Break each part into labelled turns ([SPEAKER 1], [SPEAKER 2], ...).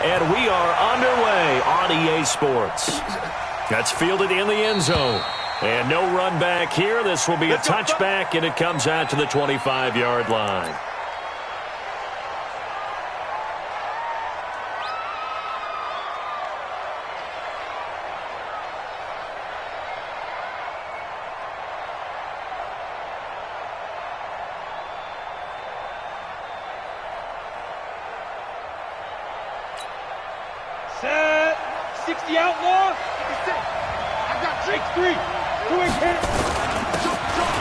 [SPEAKER 1] and we are underway on EA Sports. That's fielded in the end zone. And no run back here. This will be a touchback, and it comes out to the 25-yard line.
[SPEAKER 2] Set. 60 outlaw. I got take 3.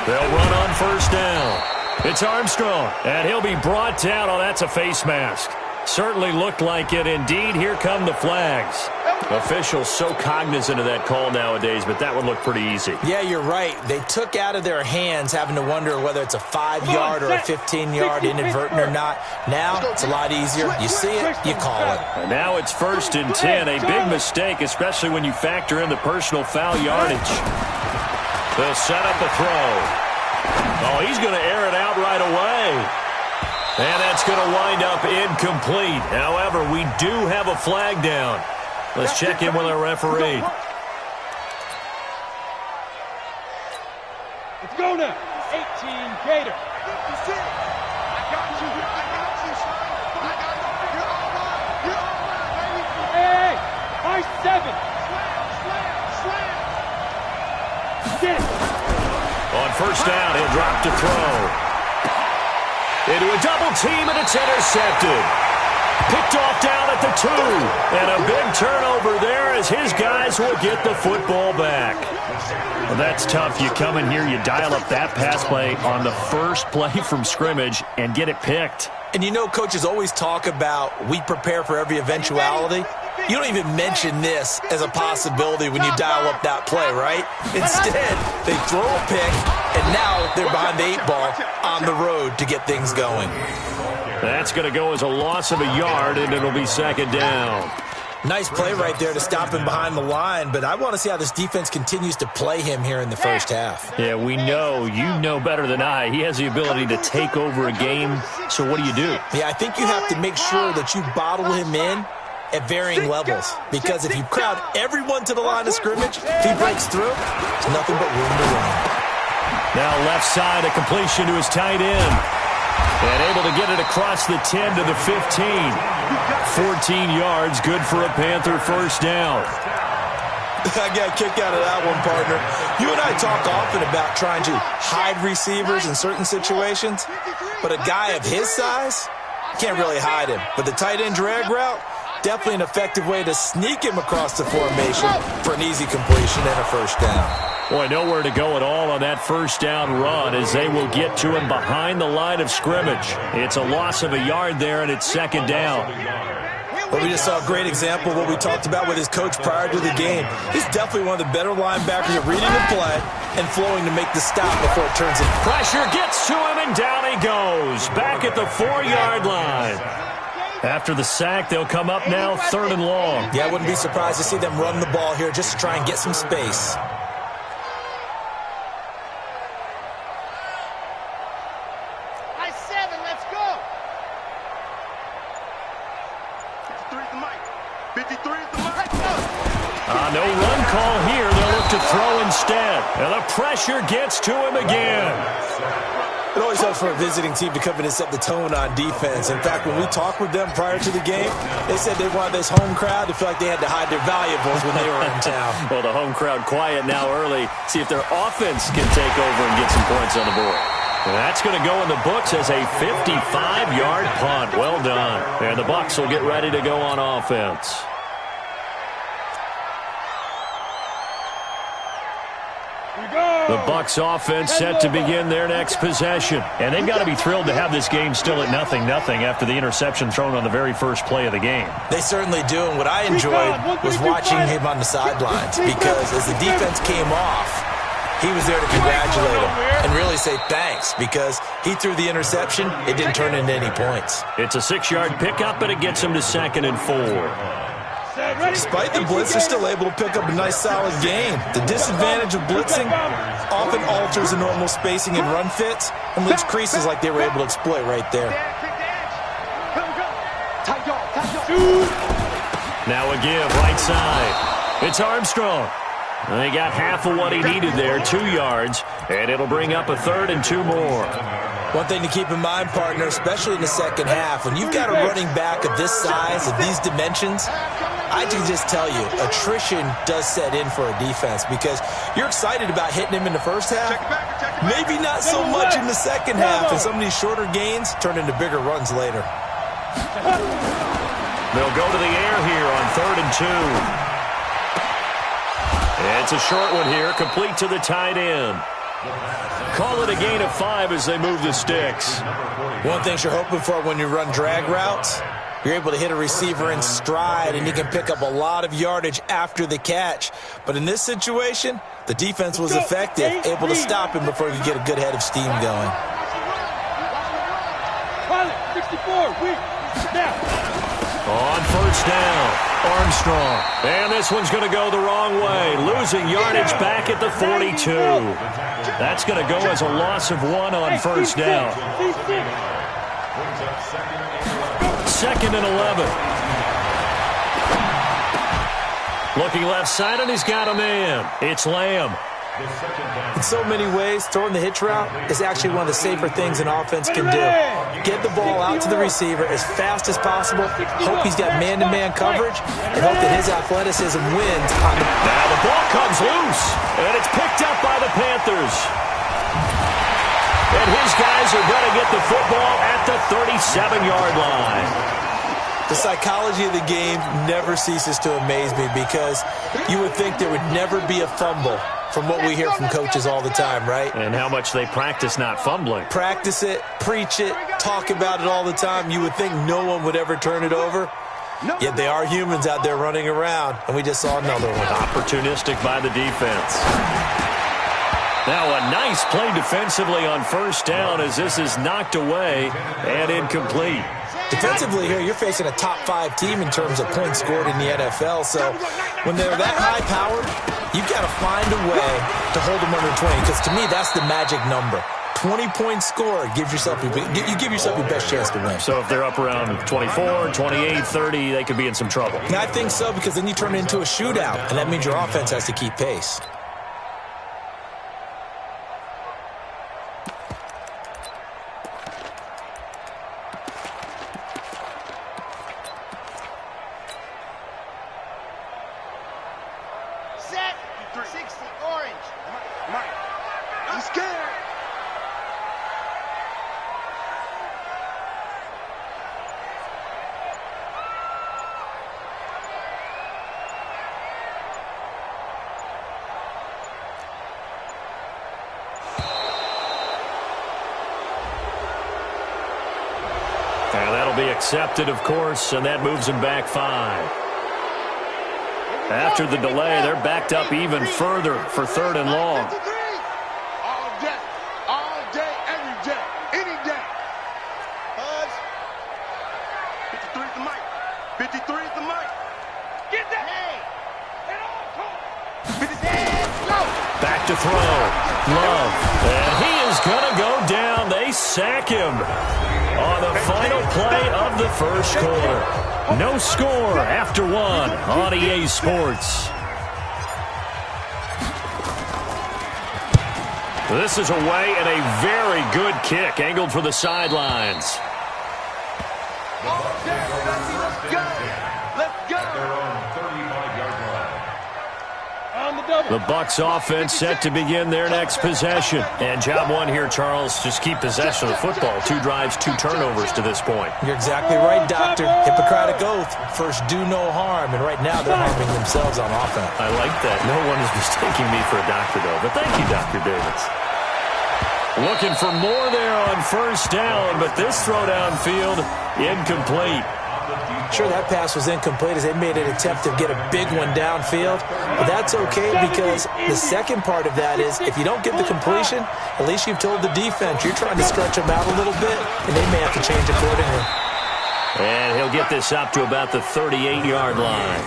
[SPEAKER 1] They'll run on first down. It's Armstrong, and he'll be brought down. Oh, that's a face mask. Certainly looked like it. Indeed, here come the flags. Officials so cognizant of that call nowadays, but that would look pretty easy.
[SPEAKER 3] Yeah, you're right. They took out of their hands having to wonder whether it's a 5-yard or a 15-yard inadvertent or not. Now, it's a lot easier. You see it, you call it.
[SPEAKER 1] And now it's 1st and 10. A big mistake, especially when you factor in the personal foul yardage. They'll set up the throw. Oh, he's going to air it out right away. And that's going to wind up incomplete. However, we do have a flag down. Let's check in with our referee.
[SPEAKER 2] Let's go now. 18 Gator. I got you. Hey, high 7. Get it.
[SPEAKER 1] On first down, he'll drop to throw. Into a double team, and it's intercepted. Picked off down at the 2. And a big turnover there as his guys will get the football back. Well, that's tough. You come in here, you dial up that pass play on the first play from scrimmage and get it picked.
[SPEAKER 3] And you know coaches always talk about we prepare for every eventuality. You don't even mention this as a possibility when you dial up that play, right? Instead, they throw a pick, and now they're behind the 8 ball on the road to get things going.
[SPEAKER 1] That's going to go as a loss of a yard, and it'll be 2nd down.
[SPEAKER 3] Nice play right there to stop him behind the line, but I want to see how this defense continues to play him here in the first half.
[SPEAKER 1] Yeah, we know. You know better than I. He has the ability to take over a game, so what do you do?
[SPEAKER 3] Yeah, I think you have to make sure that you bottle him in at varying levels, because if you crowd everyone to the line of scrimmage, if he breaks through, there's nothing but room to run.
[SPEAKER 1] Now left side, a completion to his tight end. And able to get it across the 10 to the 15. 14 yards, good for a Panther first down.
[SPEAKER 3] I got a kick out of that one, partner. You and I talk often about trying to hide receivers in certain situations, but a guy of his size, can't really hide him. But the tight end drag route, definitely an effective way to sneak him across the formation for an easy completion and a first down.
[SPEAKER 1] Boy, nowhere to go at all on that first down run as they will get to him behind the line of scrimmage. It's a loss of a yard there, and it's 2nd down.
[SPEAKER 3] Well, we just saw a great example of what we talked about with his coach prior to the game. He's definitely one of the better linebackers at reading the play and flowing to make the stop before it turns in.
[SPEAKER 1] Pressure gets to him, and down he goes. Back at the 4-yard line. After the sack, they'll come up now 3rd and long.
[SPEAKER 3] Yeah, I wouldn't be surprised to see them run the ball here just to try and get some space.
[SPEAKER 1] No run call here. They'll look to throw instead. And the pressure gets to him again.
[SPEAKER 3] It always helps for a visiting team to come in and set the tone on defense. In fact, when we talked with them prior to the game, they said they wanted this home crowd to feel like they had to hide their valuables when they were in town.
[SPEAKER 1] Well, the home crowd quiet now early. See if their offense can take over and get some points on the board. And that's going to go in the books as a 55-yard punt. Well done. And the Bucs will get ready to go on offense. The Bucs offense set to begin their next possession. And they've got to be thrilled to have this game still at 0-0 after the interception thrown on the very first play of the game.
[SPEAKER 3] They certainly do. And what I enjoyed was watching him on the sidelines, because as the defense came off, he was there to congratulate him and really say thanks, because he threw the interception. It didn't turn into any points.
[SPEAKER 1] It's a 6-yard pickup, and it gets him to 2nd and 4.
[SPEAKER 3] Despite the blitz, they're still able to pick up a nice, solid gain. The disadvantage of blitzing often alters the normal spacing and run fits and leaves creases like they were able to exploit right there.
[SPEAKER 1] Now a give, right side. It's Armstrong. They got half of what he needed there, 2 yards, and it'll bring up a 3rd and 2 more.
[SPEAKER 3] One thing to keep in mind, partner, especially in the second half, when you've got a running back of this size, of these dimensions, I can just tell you, attrition does set in for a defense because you're excited about hitting him in the first half. Maybe not so much in the second half, and some of these shorter gains turn into bigger runs later.
[SPEAKER 1] They'll go to the air here on 3rd and 2. It's a short one here, complete to the tight end. Call it a gain of 5 as they move the sticks.
[SPEAKER 3] One thing you're hoping for when you run drag routes, you're able to hit a receiver in stride, and you can pick up a lot of yardage after the catch. But in this situation, the defense was effective, able to stop him before you get a good head of steam going.
[SPEAKER 2] 64, now.
[SPEAKER 1] On first down, Armstrong. And this one's going to go the wrong way, losing yardage back at the 42. That's going to go as a loss of 1 on first down. 2nd and 11. Looking left side, and he's got a man. It's Lamb.
[SPEAKER 3] In so many ways, throwing the hitch route is actually one of the safer things an offense can do. Get the ball out to the receiver as fast as possible, hope he's got man-to-man coverage, and hope that his athleticism wins on the...
[SPEAKER 1] Now the ball comes loose, and it's picked up by the Panthers. And his guys are going to get the football at the 37-yard line.
[SPEAKER 3] The psychology of the game never ceases to amaze me because you would think there would never be a fumble from what we hear from coaches all the time, right?
[SPEAKER 1] And how much they practice not fumbling.
[SPEAKER 3] Practice it, preach it, talk about it all the time. You would think no one would ever turn it over. Yet they are humans out there running around, and we just saw another one.
[SPEAKER 1] Opportunistic by the defense. Now a nice play defensively on first down as this is knocked away and incomplete.
[SPEAKER 3] Defensively here, you're facing a top 5 team in terms of points scored in the NFL. So when they're that high-powered, you've got to find a way to hold them under 20. Because to me, that's the magic number. 20 points scored gives yourself you give yourself your best chance to win.
[SPEAKER 1] So if they're up around 24, 28, 30, they could be in some trouble.
[SPEAKER 3] And I think so because then you turn it into a shootout, and that means your offense has to keep pace.
[SPEAKER 1] And that'll be accepted, of course, and that moves them back 5. After the delay, they're backed up even further for 3rd and long.
[SPEAKER 2] All day, every day, any day. 53 is the mic. 53 is the mic. Get that.
[SPEAKER 1] Back to throw. Love. And he is going to go down. They sack him on the final play of the first quarter. No score after 1 on EA Sports. This is away and a very good kick angled for the sidelines. The Bucs offense set to begin their next possession. And job 1 here, Charles, just keep possession of the football. 2 drives, 2 turnovers to this point.
[SPEAKER 3] You're exactly right, Doctor. Hippocratic oath, first do no harm. And right now they're harming themselves on offense.
[SPEAKER 1] I like that. No one is mistaking me for a doctor, though. But thank you, Dr. Davis. Looking for more there on first down, but this throw downfield, incomplete.
[SPEAKER 3] Sure, that pass was incomplete as they made an attempt to get a big one downfield. But that's okay because the second part of that is if you don't get the completion, at least you've told the defense you're trying to stretch them out a little bit, and they may have to change accordingly.
[SPEAKER 1] And he'll get this up to about the 38-yard line.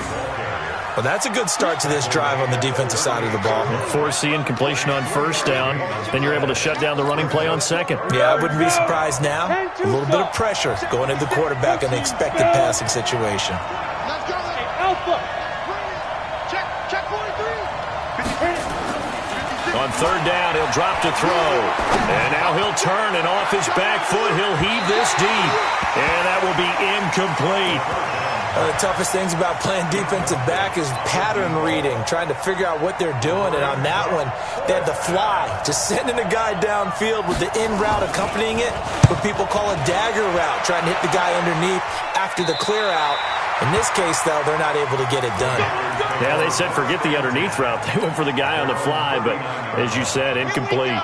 [SPEAKER 3] Well, that's a good start to this drive on the defensive side of the ball.
[SPEAKER 1] Forcing incompletion on first down. Then you're able to shut down the running play on second.
[SPEAKER 3] Yeah, I wouldn't be surprised now. A little bit of pressure going into the quarterback in the expected passing situation.
[SPEAKER 1] On third down, he'll drop to throw. And now he'll turn, and off his back foot, he'll heave this deep. And that will be incomplete.
[SPEAKER 3] One of the toughest things about playing defensive back is pattern reading, trying to figure out what they're doing. And on that one, they had the fly, just sending a guy downfield with the in route accompanying it, what people call a dagger route, trying to hit the guy underneath after the clear out. In this case, though, they're not able to get it done.
[SPEAKER 1] Yeah, they said forget the underneath route. They went for the guy on the fly, but as you said, incomplete.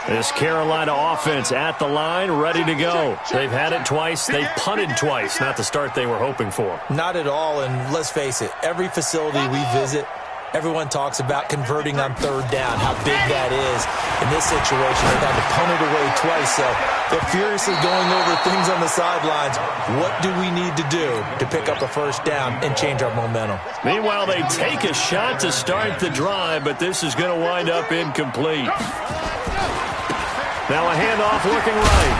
[SPEAKER 1] This Carolina offense at the line, ready to go. They've had it twice. They've punted twice. Not the start they were hoping for.
[SPEAKER 3] Not at all, and let's face it, every facility we visit, everyone talks about converting on third down, how big that is. In this situation, they've had to punt it away twice, so they're furiously going over things on the sidelines. What do we need to do to pick up a first down and change our momentum?
[SPEAKER 1] Meanwhile, they take a shot to start the drive, but this is going to wind up incomplete. Now a handoff looking right.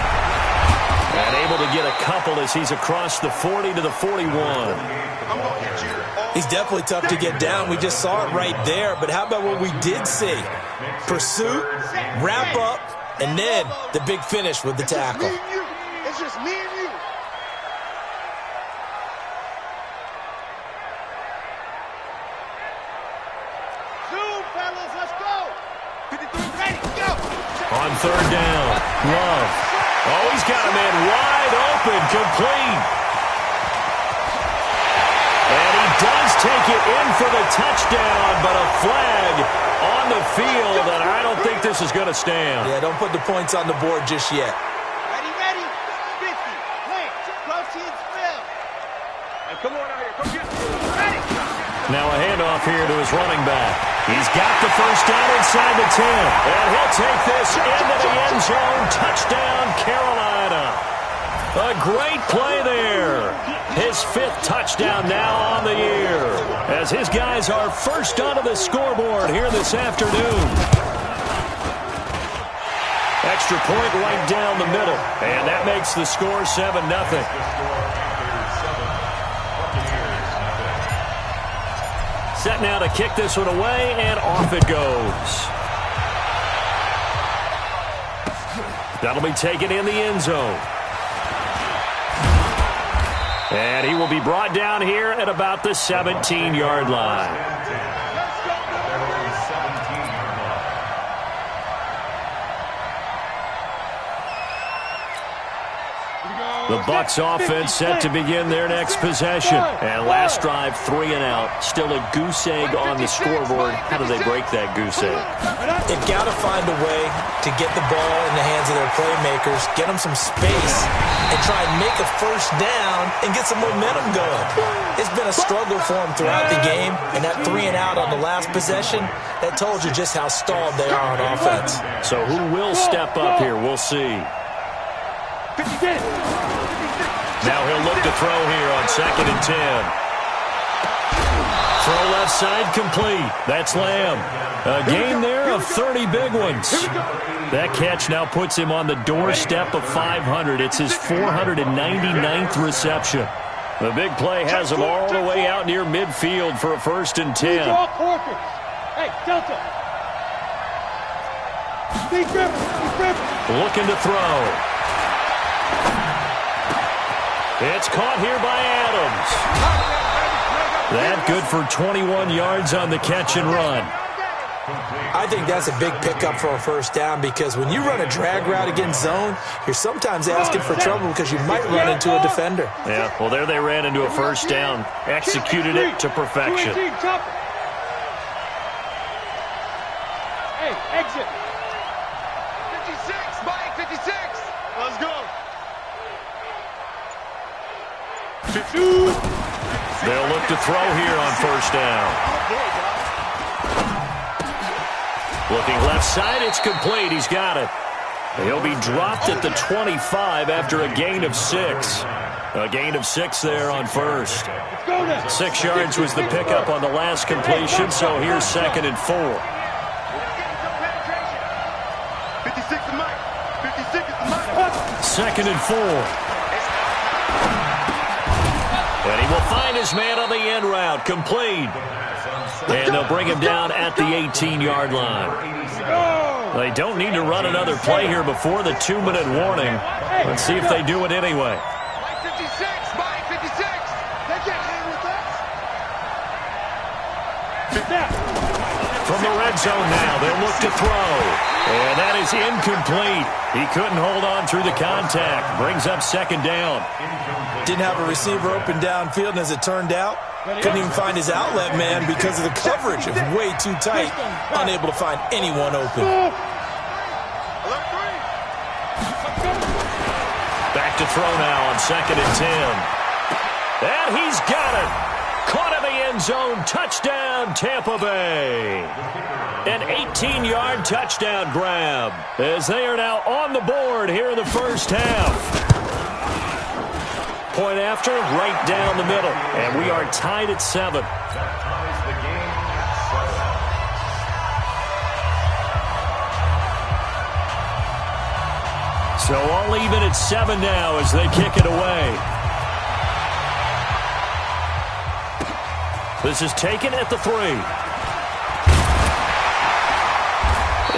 [SPEAKER 1] And able to get a couple as he's across the 40 to the 41.
[SPEAKER 3] He's definitely tough to get down. We just saw it right there. But how about what we did see? Pursuit, wrap up, and then the big finish with the tackle.
[SPEAKER 2] It's just me and you. Zoom, fellas, let's go. 53 ready, go.
[SPEAKER 1] On third down, Love. Oh, he's got a man wide open, complete. And he does take it in for the touchdown, but a flag on the field, and I don't think this is going to stand.
[SPEAKER 3] Yeah, don't put the points on the board just yet.
[SPEAKER 2] Ready, 50, plant, protein spill. Hey, come on out here, come get it. Ready.
[SPEAKER 1] Now a handoff here to his running back. He's got the first down inside the 10. And he'll take this into the end zone. Touchdown, Carolina. A great play there. His 5th touchdown now on the year. As his guys are first onto the scoreboard here this afternoon. Extra point right down the middle. And that makes the score 7-0. Set now to kick this one away, and off it goes. That'll be taken in the end zone. And he will be brought down here at about the 17-yard line. The Bucs offense set to begin their next possession. And last drive, 3 and out. Still a goose egg on the scoreboard. How do they break that goose egg?
[SPEAKER 3] They've got to find a way to get the ball in the hands of their playmakers, get them some space, and try and make a first down and get some momentum going. It's been a struggle for them throughout the game, and that 3 and out on the last possession, that told you just how stalled they are on offense.
[SPEAKER 1] So who will step up here? We'll see. Now he'll look to throw here on 2nd and 10. Throw left side complete. That's Lamb. A gain there of 30 big ones. That catch now puts him on the doorstep of 500. It's his 499th reception. The big play has him all the way out near midfield for a 1st and 10.
[SPEAKER 2] Hey, Delta.
[SPEAKER 1] Looking to throw. It's caught here by Adams. That good for 21 yards on the catch and run.
[SPEAKER 3] I think that's a big pickup for a first down because when you run a drag route against zone, you're sometimes asking for trouble because you might run into a defender.
[SPEAKER 1] Yeah, well, there they ran into a first down. Executed it to perfection.
[SPEAKER 2] Hey, exit. 56, Mike, 56. Let's go.
[SPEAKER 1] They'll look to throw here on first down. Looking left side, it's complete. He's got it. He'll be dropped at the 25 after a gain of 6. A gain of 6 there on first. 6 yards was the pickup on the last completion, so here's 2nd and 4.
[SPEAKER 2] 56 is Mike. 56 is Mike.
[SPEAKER 1] 2nd and 4. And he will find his man on the end route. Complete. And they'll bring him down at the 18-yard line. They don't need to run another play here before the 2-minute warning. Let's see if they do it anyway. From the red zone now, they'll look to throw. And that is incomplete. He couldn't hold on through the contact. Brings up second down.
[SPEAKER 3] Didn't have a receiver open downfield, and as it turned out, couldn't even find his outlet man because of the coverage. It was way too tight, unable to find anyone open.
[SPEAKER 1] Back to throw now on 2nd and 10. And he's got it. Caught in the end zone. Touchdown, Tampa Bay. An 18-yard touchdown grab as they are now on the board here in the first half. Point after, right down the middle. And we are tied at 7. So all even at 7 now as they kick it away. This is taken at the 3.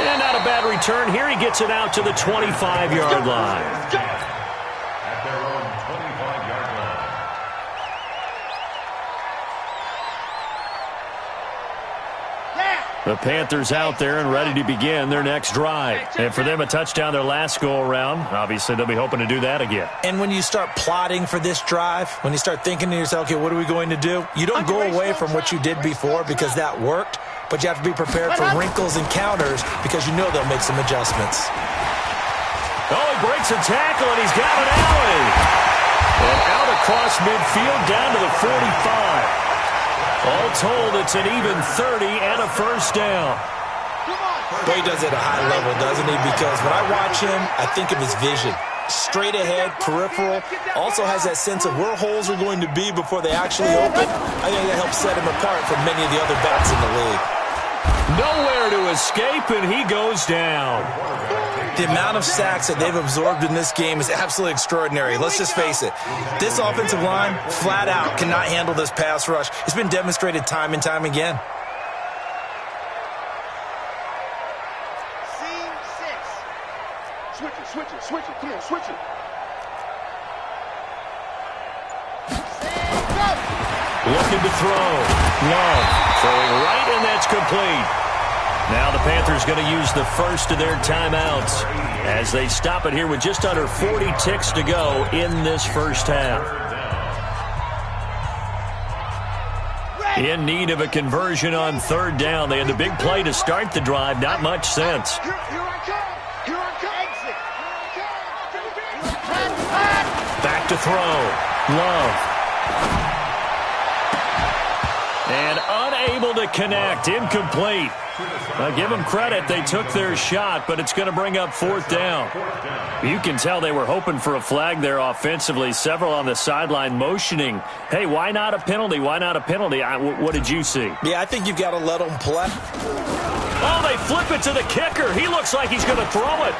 [SPEAKER 1] And not a bad return here. He gets it out to the 25-yard line. The Panthers out there and ready to begin their next drive. And for them, a touchdown their last go-around. Obviously, they'll be hoping to do that again.
[SPEAKER 3] And when you start plotting for this drive, when you start thinking to yourself, okay, what are we going to do? You don't go away from what you did before because that worked, but you have to be prepared for wrinkles and counters because you know they'll make some adjustments.
[SPEAKER 1] Oh, he breaks a tackle, and he's got an alley. And out across midfield down to the 45. All told, it's an even 30 and a first down.
[SPEAKER 3] But he does it at a high level, doesn't he? Because when I watch him, I think of his vision. Straight ahead, peripheral. Also has that sense of where holes are going to be before they actually open. I think that helps set him apart from many of the other backs in the league.
[SPEAKER 1] Nowhere to escape, and he goes down.
[SPEAKER 3] The amount of sacks that they've absorbed in this game is absolutely extraordinary. Let's just face it. This offensive line, flat out, cannot handle this pass rush. It's been demonstrated time and time again.
[SPEAKER 2] Scene 6. Switch it. Come on, switch it.
[SPEAKER 1] Looking to throw. Love throwing right, and that's complete. Now the Panthers going to use the first of their timeouts as they stop it here with just under 40 ticks to go in this first half. In need of a conversion on 3rd down. They had the big play to start the drive. Not much sense.
[SPEAKER 2] Here I come. Exit.
[SPEAKER 1] Back to throw. Love. And unable to connect. Incomplete. Now, give them credit. They took their shot, but it's going to bring up 4th down. You can tell they were hoping for a flag there offensively. Several on the sideline motioning, hey, why not a penalty? Why not a penalty? What did you see?
[SPEAKER 3] Yeah, I think you've got to let them play.
[SPEAKER 1] Oh, they flip it to the kicker. He looks like he's going to throw it.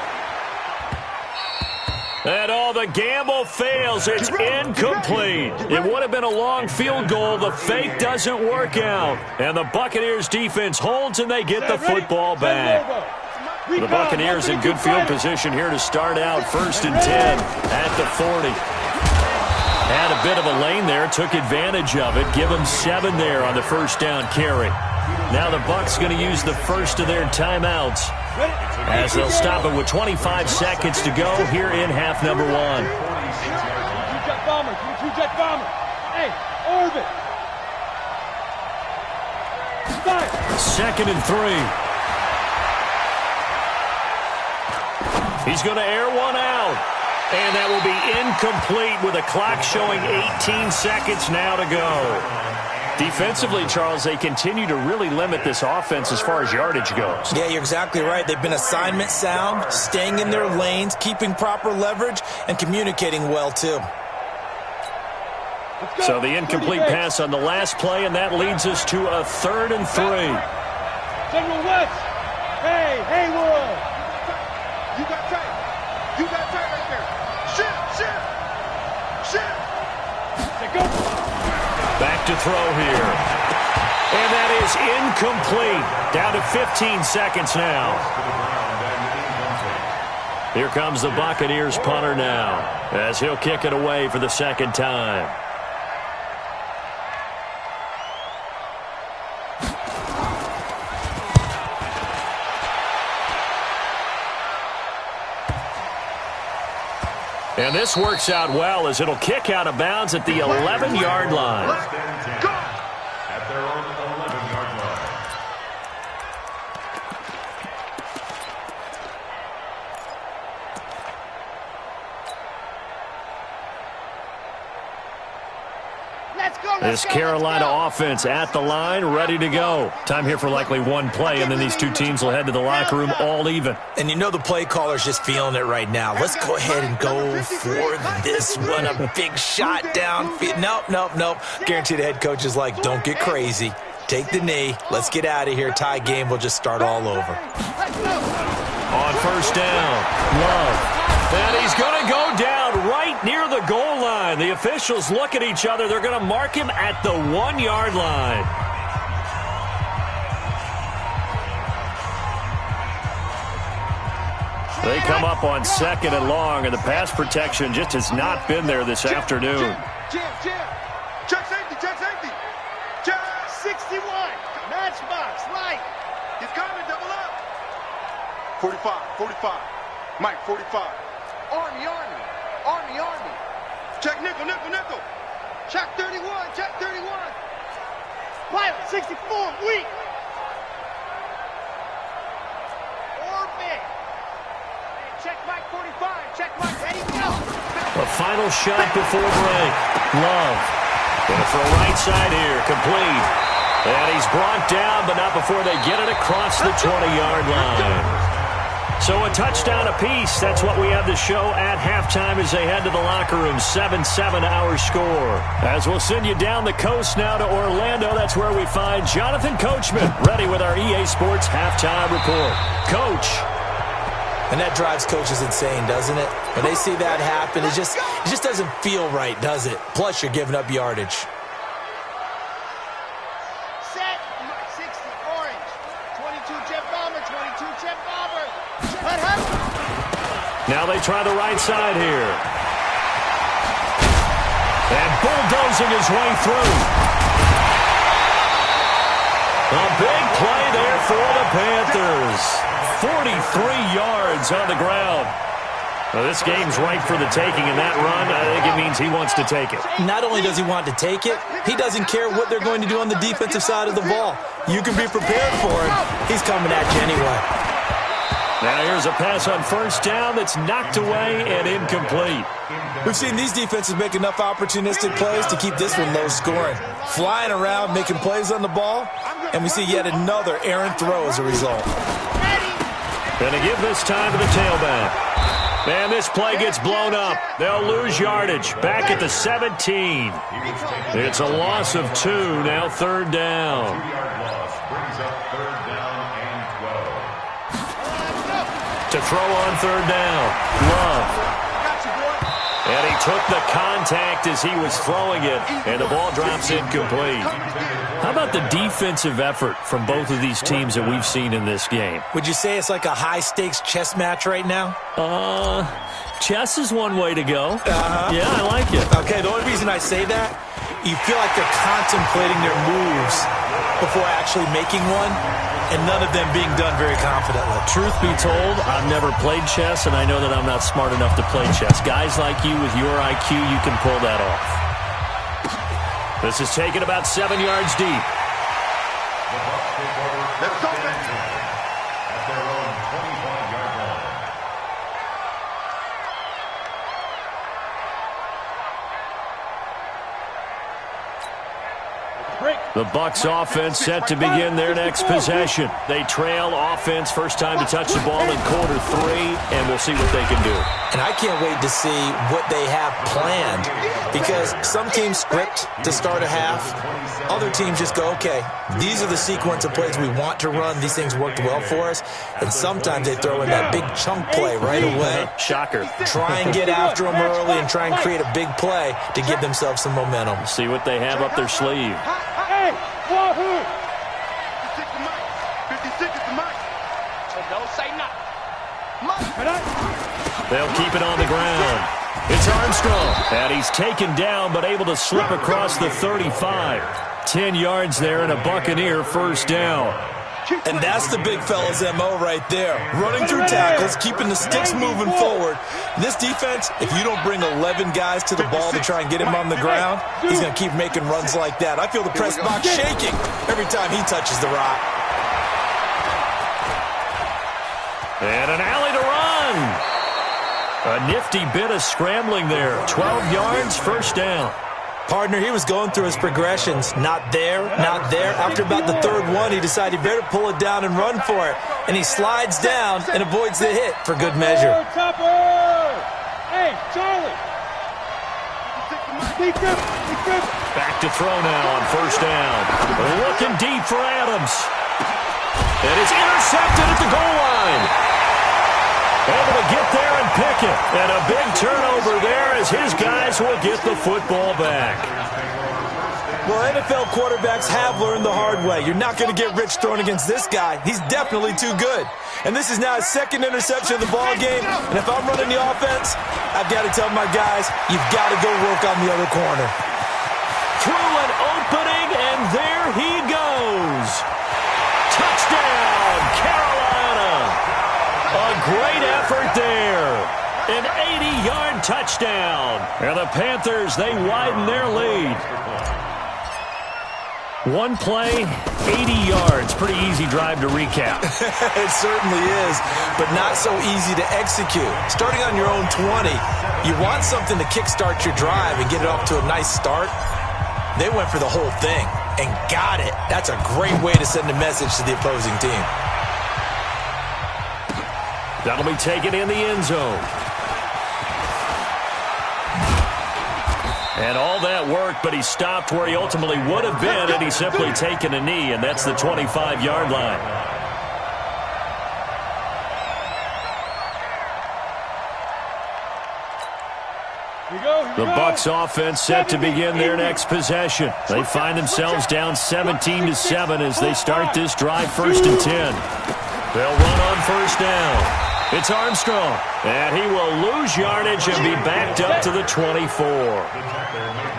[SPEAKER 1] And the gamble fails. It's incomplete. It would have been a long field goal. The fake doesn't work out. And the Buccaneers defense holds, and they get the football back. The Buccaneers in good field position here to start out 1st and 10 at the 40. Had a bit of a lane there, took advantage of it. Give them 7 there on the first down carry. Now the Bucs going to use the first of their timeouts as they'll stop it with 25 seconds to go here in half number 1.
[SPEAKER 2] Two-jet bomber. Hey, orbit.
[SPEAKER 1] 2nd and 3. He's going to air one out. And that will be incomplete with a clock showing 18 seconds now to go. Defensively, Charles, they continue to really limit this offense as far as yardage goes.
[SPEAKER 3] Yeah, you're exactly right. They've been assignment sound, staying in their lanes, keeping proper leverage, and communicating well, too.
[SPEAKER 1] So the incomplete pass on the last play, and that leads us to a 3rd and 3.
[SPEAKER 2] General West. Hey, Haywood. You got tight. Right there. Shift. Go.
[SPEAKER 1] Back to throw here. And that is incomplete. Down to 15 seconds now. Here comes the Buccaneers punter now, as he'll kick it away for the second time. And this works out well as it'll kick out of bounds at the 11-yard line.
[SPEAKER 2] Go!
[SPEAKER 4] At their own 11-yard line.
[SPEAKER 2] Let's go,
[SPEAKER 1] This Carolina offense at the line, ready to go. Time here for likely one play, and then these two teams will head to the locker room all even.
[SPEAKER 3] And you know the play caller's just feeling it right now. Let's go ahead and go for this one. A big shot downfield. Nope. Guarantee the head coach is like, don't get crazy. Take the knee. Let's get out of here. Tie game. We'll just start all over.
[SPEAKER 1] On first down, Love. And he's going to go down right near the goal line. The officials look at each other. They're going to mark him at the 1-yard line. They come up on 2nd and long, and the pass protection just has not been there this afternoon.
[SPEAKER 2] Jam. Check safety. Check 61. Matchbox, right. He's coming, double up. 45. Mike, 45. Army. Check nickel. Check 31. Pilot, 64, weak. Orbit. Check Mike, 45. Check Mike, ready, go.
[SPEAKER 1] A final shot before break. Love. Going to throw right side here, complete. And he's brought down, but not before they get it across the 20-yard line. So a touchdown apiece. That's what we have to show at halftime as they head to the locker room. 7-7 our score. As we'll send you down the coast now to Orlando, that's where we find Jonathan Coachman, ready with our EA Sports halftime report. Coach.
[SPEAKER 3] And that drives coaches insane, doesn't it? When they see that happen, it just doesn't feel right, does it? Plus, you're giving up yardage.
[SPEAKER 2] Set, 60, orange. 22, Jet Bomber, 22, Jet Bomber.
[SPEAKER 1] Now they try the right side here. And bulldozing his way through. A big play there for the Panthers. 43 yards on the ground. Well, this game's ripe for the taking, and that run, I think it means he wants to take it.
[SPEAKER 3] Not only does he want to take it, he doesn't care what they're going to do on the defensive side of the ball. You can be prepared for him. He's coming at you anyway.
[SPEAKER 1] Now here's a pass on first down that's knocked away and incomplete.
[SPEAKER 3] We've seen these defenses make enough opportunistic plays to keep this one low scoring. Flying around, making plays on the ball, and we see yet another errant throw as a result.
[SPEAKER 1] Going to give this time to the tailback. And this play gets blown up. They'll lose yardage. Back at the 17. It's a loss of 2, now 3rd down.
[SPEAKER 4] 2-yard loss brings up 3rd down and 12.
[SPEAKER 1] To throw on 3rd down. Love. And he took the contact as he was throwing it, and the ball drops incomplete. How about the defensive effort from both of these teams that we've seen in this game?
[SPEAKER 3] Would you say it's like a high-stakes chess match right now?
[SPEAKER 1] Chess is one way to go.
[SPEAKER 3] Yeah,
[SPEAKER 1] I like it.
[SPEAKER 3] Okay, the only reason I say that, you feel like they're contemplating their moves before actually making one, and none of them being done very confidently.
[SPEAKER 1] Truth be told, I've never played chess, and I know that I'm not smart enough to play chess. Guys like you with your IQ, you can pull that off. This is taken about 7 yards deep.
[SPEAKER 4] The Bucs take over
[SPEAKER 2] Let's go,
[SPEAKER 4] at their own 21-yard line.
[SPEAKER 1] The Bucs offense set to begin their next possession. They trail offense first time to touch the ball in quarter 3, and we'll see what they can do.
[SPEAKER 3] And I can't wait to see what they have planned, because some teams script to start a half. Other teams just go, okay, these are the sequence of plays we want to run. These things worked well for us. And sometimes they throw in that big chunk play right away.
[SPEAKER 1] Shocker.
[SPEAKER 3] Try and get after them early and try and create a big play to give themselves some momentum.
[SPEAKER 1] See what they have up their sleeve.
[SPEAKER 2] Hey, Wahoo!
[SPEAKER 1] They'll keep it on the ground. It's Armstrong, and he's taken down but able to slip across the 35. 10 yards there and a Buccaneer first down.
[SPEAKER 3] And that's the big fella's MO right there. Running through tackles, keeping the sticks moving forward. This defense, if you don't bring 11 guys to the ball to try and get him on the ground, he's going to keep making runs like that. I feel the press box shaking every time he touches the rock.
[SPEAKER 1] And an alley to run. A nifty bit of scrambling there. 12 yards, first down.
[SPEAKER 3] Partner, he was going through his progressions. Not there, not there. After about the third one, he decided he better pull it down and run for it. And he slides down and avoids the hit for good measure.
[SPEAKER 2] Hey, Charlie.
[SPEAKER 1] Back to throw now on first down. Looking deep for Adams. And it's intercepted at the goal line. Able to get there and pick it. And a big turnover there as his guys will get the football back.
[SPEAKER 3] Well, NFL quarterbacks have learned the hard way. You're not going to get rich throwing against this guy. He's definitely too good. And this is now his second interception of the ball game. And if I'm running the offense, I've got to tell my guys, you've got to go work on the other corner.
[SPEAKER 1] Through an opening, and there he goes. Touchdown, Carolina. A great effort there. An 80-yard touchdown. And the Panthers, they widen their lead. One play, 80 yards. Pretty easy drive to recap.
[SPEAKER 3] It certainly is, but not so easy to execute. Starting on your own 20, you want something to kickstart your drive and get it off to a nice start. They went for the whole thing and got it. That's a great way to send a message to the opposing team.
[SPEAKER 1] That'll be taken in the end zone. And all that work, but he stopped where he ultimately would have been had he simply taken a knee, and that's the 25-yard line. The Bucs offense set to begin their next possession. They find themselves down 17-7 as they start this drive, 1st and 10. They'll run on first down. It's Armstrong, and he will lose yardage and be backed up to the 24.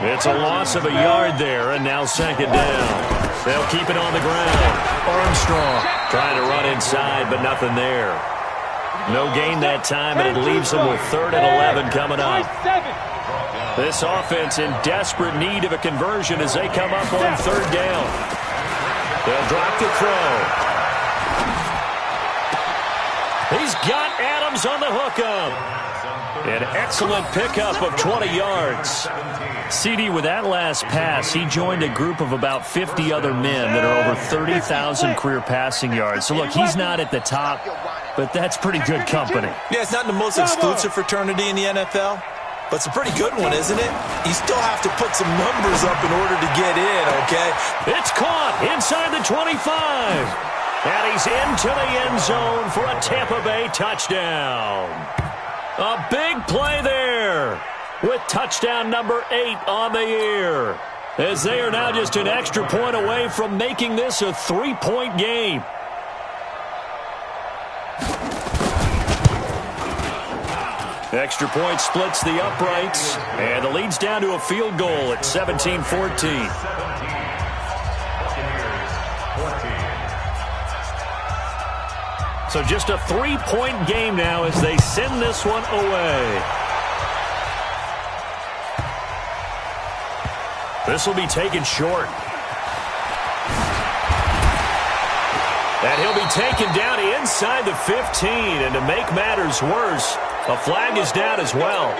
[SPEAKER 1] It's a loss of a yard there, and now 2nd down. They'll keep it on the ground. Armstrong trying to run inside, but nothing there. No gain that time, and it leaves them with 3rd and 11 coming up. This offense in desperate need of a conversion as they come up on 3rd down. They'll drop the throw. He's got Adams on the hookup. An excellent pickup of 20 yards. CD, with that last pass, he joined a group of about 50 other men that are over 30,000 career passing yards. So, look, he's not at the top, but that's pretty good company.
[SPEAKER 3] Yeah, it's not the most exclusive fraternity in the NFL, but it's a pretty good one, isn't it? You still have to put some numbers up in order to get in, okay?
[SPEAKER 1] It's caught inside the 25. And he's into the end zone for a Tampa Bay touchdown. A big play there with touchdown number 8 on the year, as they are now just an extra point away from making this a 3-point game. Extra point splits the uprights, and the lead's down to a field goal at 17-14. So just a 3-point game now as they send this one away. This will be taken short. And he'll be taken down inside the 15. And to make matters worse, a flag is down as well.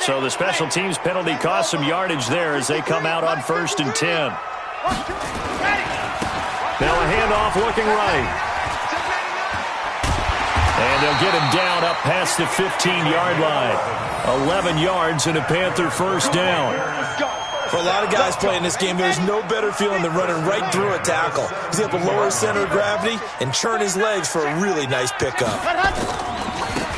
[SPEAKER 1] So the special teams penalty cost some yardage there as they come out on 1st and 10. Now a handoff looking right. And they'll get him down up past the 15-yard line. 11 yards and a Panther first down.
[SPEAKER 3] For a lot of guys playing this game, there's no better feeling than running right through a tackle. He's able to lower his center of gravity and churn his legs for a really nice pickup.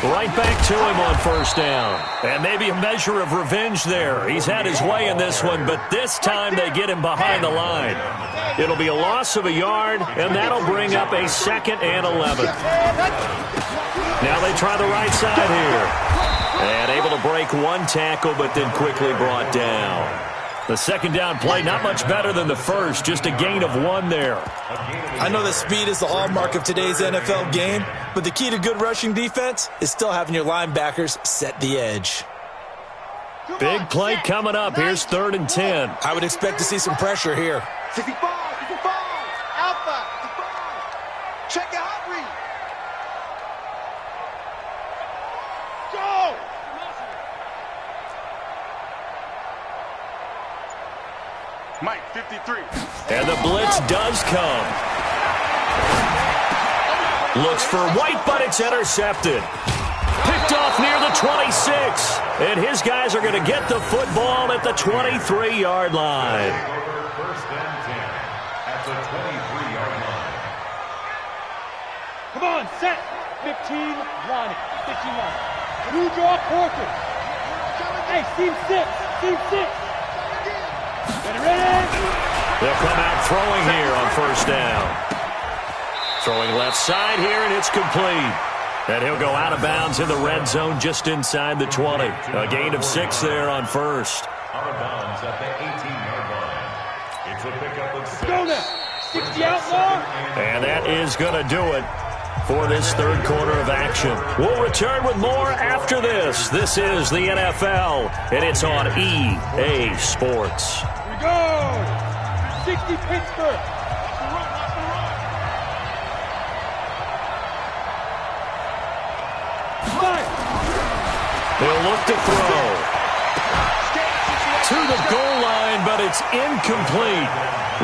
[SPEAKER 1] Right back to him on first down. And maybe a measure of revenge there. He's had his way in this one, but this time they get him behind the line. It'll be a loss of a yard, and that'll bring up a 2nd and 11. Now they try the right side here. And able to break one tackle, but then quickly brought down. The 2nd down play, not much better than the first, just a gain of 1 there.
[SPEAKER 3] I know that speed is the hallmark of today's NFL game, but the key to good rushing defense is still having your linebackers set the edge.
[SPEAKER 1] Big play coming up. Here's 3rd and 10.
[SPEAKER 3] I would expect to see some pressure here.
[SPEAKER 2] 65, 65, Alpha, 65. Check your hot read. Go! Mike, 53.
[SPEAKER 1] And the blitz does come. Looks for White, but it's intercepted. Picked off near the 26. And his guys are going to get the football at the 23-yard line.
[SPEAKER 4] First and 10 at the 23-yard line.
[SPEAKER 2] Come on, set. 15, 1. 15, 1. New draw quarter. Hey, team 6. Team 6. Ready?
[SPEAKER 1] They'll come out throwing here on first down. Throwing left side here, and it's complete. And he'll go out of bounds in the red zone just inside the 20. A gain of 6 there on first.
[SPEAKER 4] Out of bounds at the 18-yard line. It's a pickup of 6.
[SPEAKER 2] Go now. 60 outlaw.
[SPEAKER 1] And that is going to do it for this 3rd quarter of action. We'll return with more after this. This is the NFL, and it's on EA Sports.
[SPEAKER 2] Go! 60 Pittsburgh.
[SPEAKER 1] He'll look to throw. To the goal line, but it's incomplete.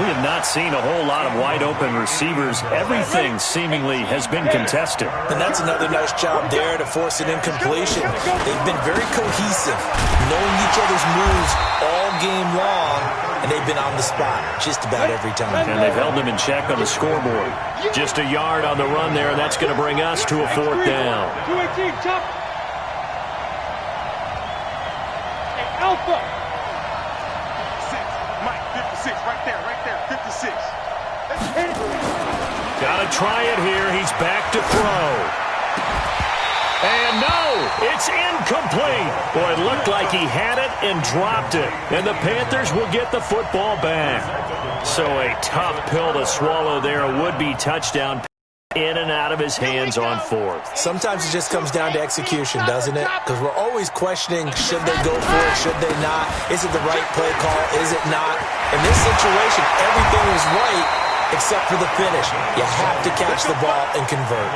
[SPEAKER 1] We have not seen a whole lot of wide-open receivers. Everything seemingly has been contested.
[SPEAKER 3] And that's another nice job there to force an incompletion. They've been very cohesive, knowing each other's moves all game long, and they've been on the spot just about every time.
[SPEAKER 1] And they've held them in check on the scoreboard. Just a yard on the run there, and that's going to bring us to a 4th down.
[SPEAKER 2] 218, chop. Alpha. 56. Mike, 56. Right there. 56.
[SPEAKER 1] Got to try it here. He's back to throw. And no, it's incomplete. Boy, it looked like he had it and dropped it. And the Panthers will get the football back. So a tough pill to swallow there. A would-be touchdown in and out of his hands on 4th.
[SPEAKER 3] Sometimes it just comes down to execution, doesn't it? Because we're always questioning, should they go for it, should they not? Is it the right play call, is it not? In this situation, everything was right except for the finish. You have to catch the ball and convert.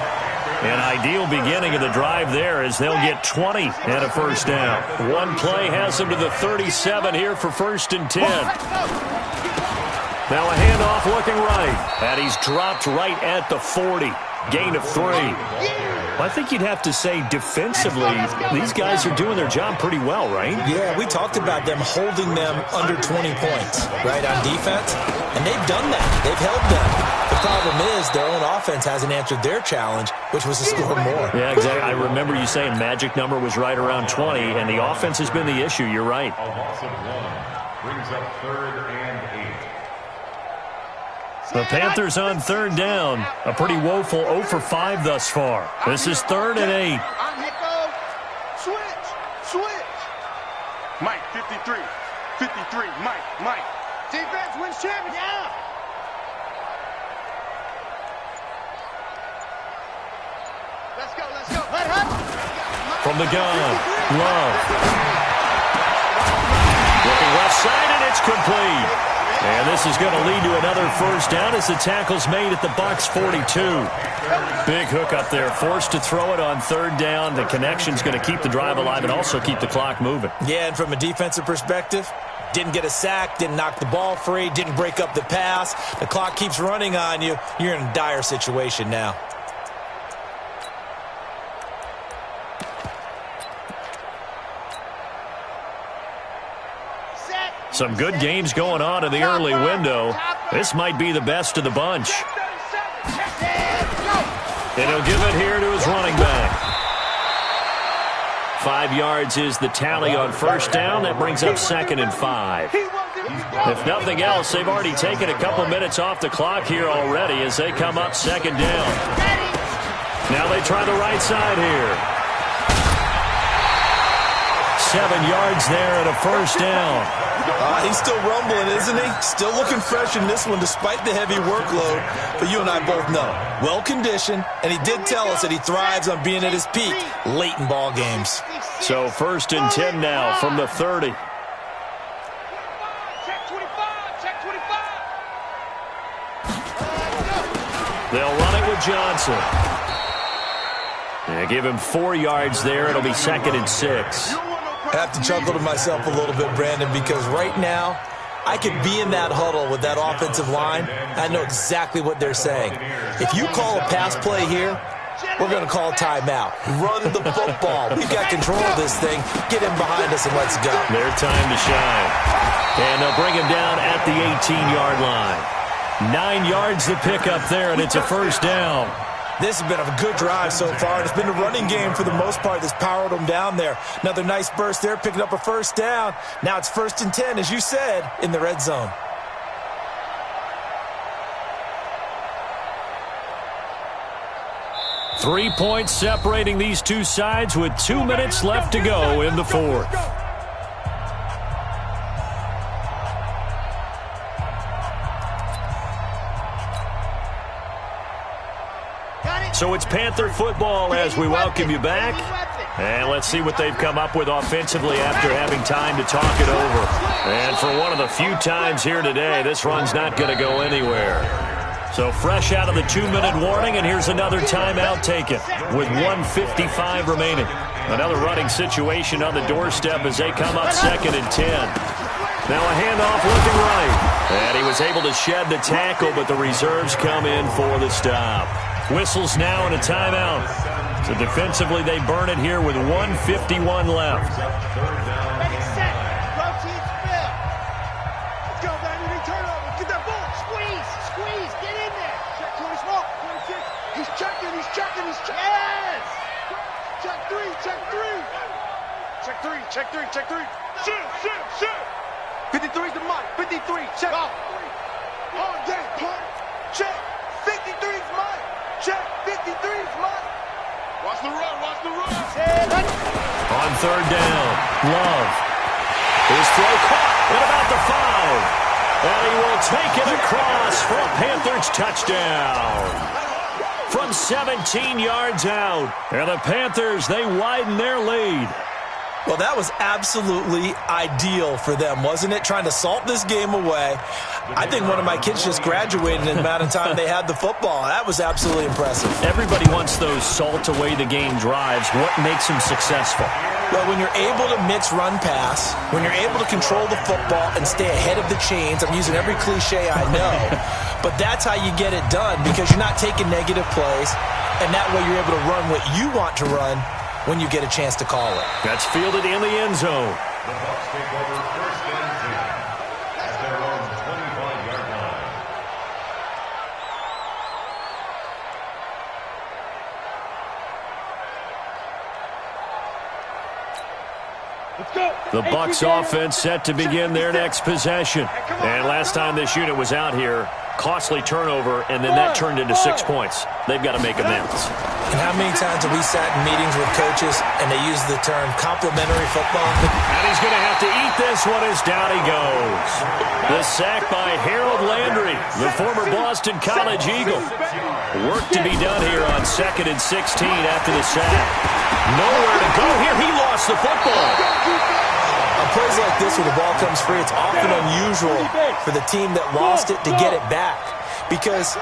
[SPEAKER 1] An ideal beginning of the drive there as they'll get 20 and a first down. One play has them to the 37 here for 1st and 10. Now a handoff looking right. And he's dropped right at the 40. Gain of 3. Well, I think you'd have to say defensively, these guys are doing their job pretty well, right?
[SPEAKER 3] Yeah, we talked about them holding them under 20 points, right, on defense. And they've done that. They've held them. The problem is their own offense hasn't answered their challenge, which was to score more.
[SPEAKER 1] Yeah, exactly. I remember you saying magic number was right around 20, and the offense has been the issue. You're right.
[SPEAKER 4] A loss of 1 brings up 3rd and 8.
[SPEAKER 1] The Panthers on 3rd down. A pretty woeful 0 for 5 thus far. This is 3rd and 8.
[SPEAKER 2] Switch. Mike, 53. 53. Mike. Defense wins champion. Yeah. Let's go.
[SPEAKER 1] From the gun, Love. Looking left side, and it's complete. And this is going to lead to another first down as the tackle's made at the Bucs 42. Big hook up there, forced to throw it on 3rd down. The connection's going to keep the drive alive and also keep the clock moving.
[SPEAKER 3] Yeah, and from a defensive perspective, didn't get a sack, didn't knock the ball free, didn't break up the pass. The clock keeps running on you. You're in a dire situation now.
[SPEAKER 1] Some good games going on in the early window. This might be the best of the bunch. And he'll give it here to his running back. 5 yards is the tally on first down. That brings up 2nd and 5. If nothing else, they've already taken a couple minutes off the clock here already as they come up 2nd down. Now they try the right side here. 7 yards there and a first down.
[SPEAKER 3] He's still rumbling, isn't he? Still looking fresh in this one despite the heavy workload. But you and I both know, well-conditioned, and he did tell us that he thrives on being at his peak late in ball games.
[SPEAKER 1] So 1st and 10 now from the 30.
[SPEAKER 2] Check 25, check 25.
[SPEAKER 1] They'll run it with Johnson. And give him 4 yards there. It'll be 2nd and 6.
[SPEAKER 3] I have to chuckle to myself a little bit, Brandon, because right now I could be in that huddle with that offensive line. I know exactly what they're saying. If you call a pass play here, we're going to call a timeout. Run the football. We've got control of this thing. Get him behind us and let's go.
[SPEAKER 1] Their time to shine. And they'll bring him down at the 18-yard line. 9 yards to pick up there, and it's a first down.
[SPEAKER 3] This has been a good drive so far, and it's been a running game for the most part that's powered them down there. Another nice burst there, picking up a first down. Now it's 1st and 10, as you said, in the red zone.
[SPEAKER 1] Three points separating these two sides with 2 minutes left to go in the fourth. So it's Panther football as we welcome you back. And let's see what they've come up with offensively after having time to talk it over. And for one of the few times here today, this run's not going to go anywhere. So fresh out of the 2-minute warning, and here's another timeout taken with 1:55 remaining. Another running situation on the doorstep as they come up 2nd and 10. Now a handoff looking right. And he was able to shed the tackle, but the reserves come in for the stop. Whistles now and a timeout. So defensively, they burn it here with 1:51 left.
[SPEAKER 2] Ready, set. Rotate, spill. Let's go, baby. Turnover. Get that ball. Squeeze. Get in there. Check 20 small. 26. He's checking. Yes. Check three. Shoot. 53's the mark. 53. Check. Go. On deck. Punt. Check. 53's mine. Check. 53's mine. Watch the run.
[SPEAKER 1] On 3rd down, Love. His throw caught at about the 5. And he will take it across for a Panthers touchdown. From 17 yards out. And the Panthers, they widen their lead.
[SPEAKER 3] Well, that was absolutely ideal for them, wasn't it? Trying to salt this game away. I think one of my kids just graduated in the amount of time they had the football. That was absolutely impressive.
[SPEAKER 1] Everybody wants those salt away the game drives. What makes them successful?
[SPEAKER 3] Well, when you're able to mix run-pass, when you're able to control the football and stay ahead of the chains, I'm using every cliche I know, but that's how you get it done because you're not taking negative plays, and that way you're able to run what you want to run when you get a chance to call it.
[SPEAKER 1] That's fielded in the end zone.
[SPEAKER 4] The Bucs take over 1st and 10 at their own 25-yard line.
[SPEAKER 2] Let's go.
[SPEAKER 1] The Bucs offense set to begin their next possession. And last time this unit was out here, costly turnover, and then that turned into 6 points. They've got to make amends.
[SPEAKER 3] And how many times have we sat in meetings with coaches and they use the term complimentary football?
[SPEAKER 1] And he's going to have to eat this one as down he goes. The sack by Harold Landry, the former Boston College Eagle. Work to be done here on 2nd and 16 after the sack. Nowhere to go here. He lost the football.
[SPEAKER 3] On plays like this where the ball comes free, it's often unusual for the team that lost it to get it back. Because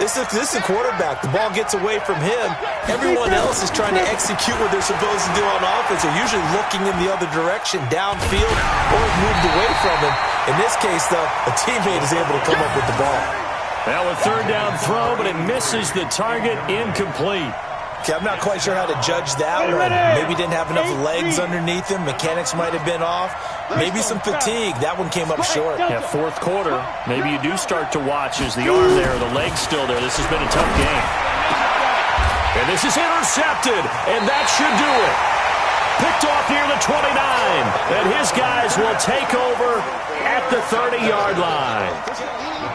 [SPEAKER 3] this is a quarterback. The ball gets away from him. Everyone else is trying to execute what they're supposed to do on offense. They're usually looking in the other direction, downfield, or moved away from him. In this case, though, a teammate is able to come up with the ball.
[SPEAKER 1] Now a 3rd down throw, but it misses the target, incomplete.
[SPEAKER 3] Okay, I'm not quite sure how to judge that one. Maybe didn't have enough legs underneath him. Mechanics might have been off. Maybe some fatigue. That one came up short.
[SPEAKER 1] Yeah, 4th quarter. Maybe you do start to watch as the arm there, the leg's still there. This has been a tough game. And this is intercepted, and that should do it. Picked off near the 29. And his guys will take over at the 30-yard line.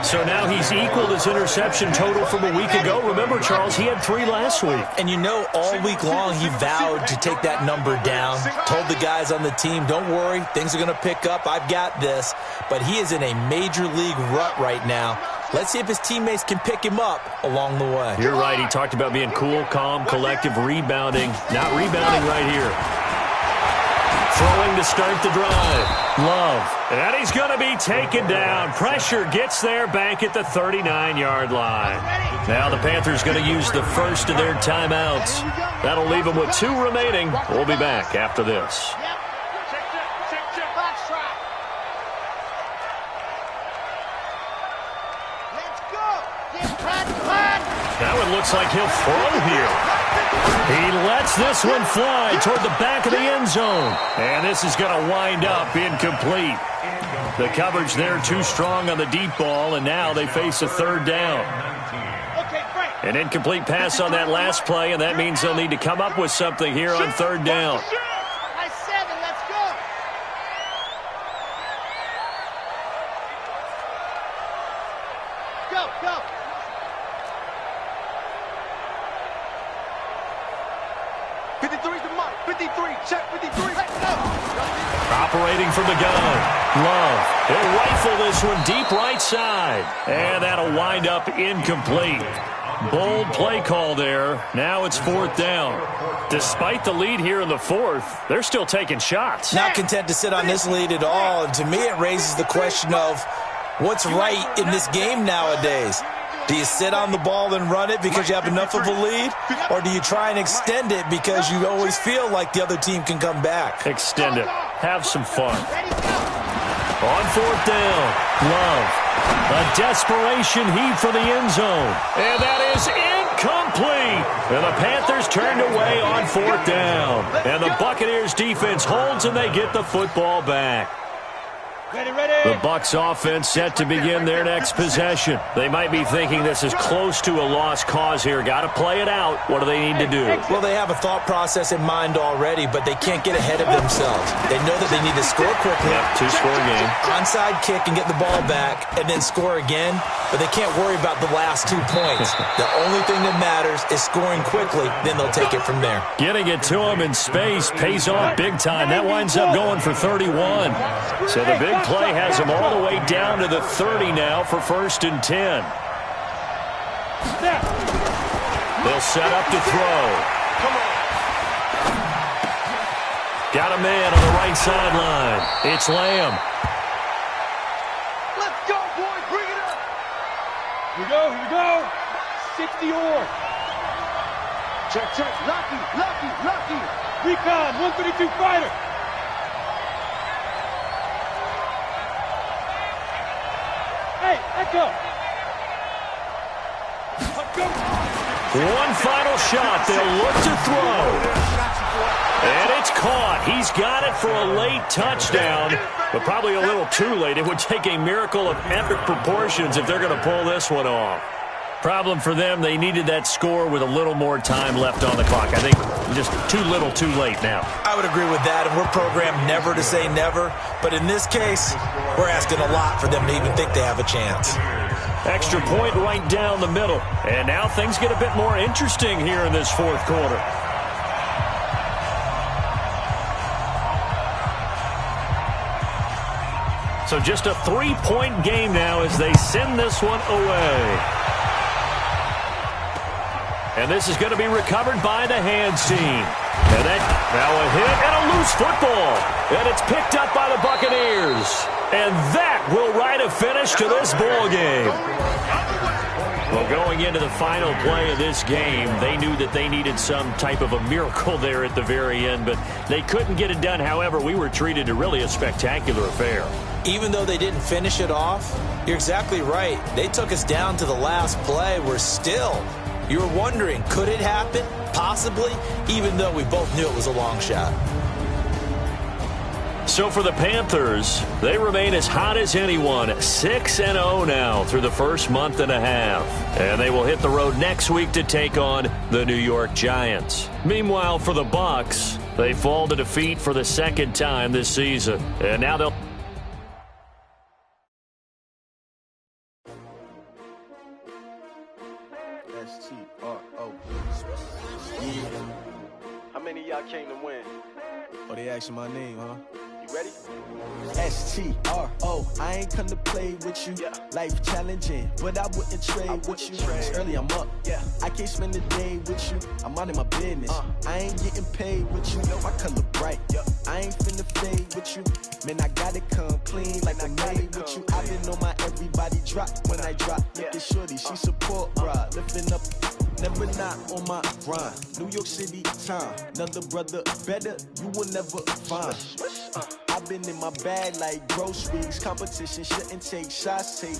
[SPEAKER 1] So now he's equaled his interception total from a week ago. Remember, Charles, he had 3 last week.
[SPEAKER 3] And you know, all week long he vowed to take that number down. Told the guys on the team, don't worry, things are going to pick up. I've got this. But he is in a major league rut right now. Let's see if his teammates can pick him up along the way.
[SPEAKER 1] You're right. He talked about being cool, calm, collective, rebounding. Not rebounding right here. Throwing to start the drive. Love. And he's going to be taken down. Pressure gets there back at the 39-yard line. Now the Panthers going to use the first of their timeouts. That'll leave them with 2 remaining. We'll be back after this. Now it looks like he'll throw here. He lets this one fly toward the back of the end zone. And this is going to wind up incomplete. The coverage there too strong on the deep ball, and now they face a 3rd down. An incomplete pass on that last play, and that means they'll need to come up with something here on 3rd down. Operating from the gun. Love. He'll rifle this one deep right side. And that'll wind up incomplete. Bold play call there. Now it's 4th down. Despite the lead here in the 4th, they're still taking shots.
[SPEAKER 3] Not content to sit on this lead at all. And to me, it raises the question of what's right in this game nowadays. Do you sit on the ball and run it because you have enough of a lead? Or do you try and extend it because you always feel like the other team can come back?
[SPEAKER 1] Extend it. Have some fun. On 4th down, Love. A desperation heave for the end zone. And that is incomplete. And the Panthers turned away on 4th down. And the Buccaneers defense holds and they get the football back. The Bucs offense set to begin their next possession. They might be thinking this is close to a lost cause here. Got to play it out. What do they need to do?
[SPEAKER 3] Well, they have a thought process in mind already, but they can't get ahead of themselves. They know that they need to score quickly.
[SPEAKER 1] Yep, 2-score game.
[SPEAKER 3] Onside kick and get the ball back and then score again, but they can't worry about the last 2 points. The only thing that matters is scoring quickly, then they'll take it from there.
[SPEAKER 1] Getting it to them in space pays off big time. That winds up going for 31. So the big play has them all the way down to the 30 now for 1st and 10. They'll set up to throw. Got a man on the right sideline. It's Lamb.
[SPEAKER 2] Let's go, boys. Bring it up.
[SPEAKER 5] Here we go. 60 or.
[SPEAKER 2] Check. Lucky.
[SPEAKER 5] Recon, 132 fighter. Hey, echo.
[SPEAKER 1] One final shot. They'll look to throw. And it's caught. He's got it for a late touchdown, but probably a little too late. It would take a miracle of epic proportions if they're going to pull this one off. Problem for them, they needed that score with a little more time left on the clock. I think just too little too late now.
[SPEAKER 3] I would agree with that, and we're programmed never to say never. But in this case, we're asking a lot for them to even think they have a chance.
[SPEAKER 1] Extra point right down the middle. And now things get a bit more interesting here in this 4th quarter. So just a 3-point game now as they send this one away. And this is going to be recovered by the hands team. And that now a hit and a loose football. And it's picked up by the Buccaneers. And that will write a finish to this ball game. Well, going into the final play of this game, they knew that they needed some type of a miracle there at the very end, but they couldn't get it done. However, we were treated to really a spectacular affair.
[SPEAKER 3] Even though they didn't finish it off, you're exactly right. They took us down to the last play. We're still, you were wondering, could it happen? Possibly, even though we both knew it was a long shot.
[SPEAKER 1] So for the Panthers, they remain as hot as anyone, 6-0 now through the first month and a half. And they will hit the road next week to take on the New York Giants. Meanwhile, for the Bucs, They fall to defeat for the second time this season. And now they'll...
[SPEAKER 6] S-T-R-O. How many of y'all came to win?
[SPEAKER 3] Oh, they asking my name, huh?
[SPEAKER 6] You ready?
[SPEAKER 7] S-T-R-O, I ain't come to play with you.
[SPEAKER 6] Yeah.
[SPEAKER 7] Life challenging, but I wouldn't trade with you. It's early, I'm up.
[SPEAKER 6] Yeah.
[SPEAKER 7] I can't spend the day with you. I'm out of my business. I ain't getting paid with you. My color bright.
[SPEAKER 6] Yeah.
[SPEAKER 7] I ain't finna fade with you. Man, I gotta come clean like I made with you. I been on my everybody drop when I drop. Look at shorty, she support rod. Lifting up, never not on my grind. New York City time, another brother better, you will never find. I've been in my bag like groceries. Competition shouldn't take shots, take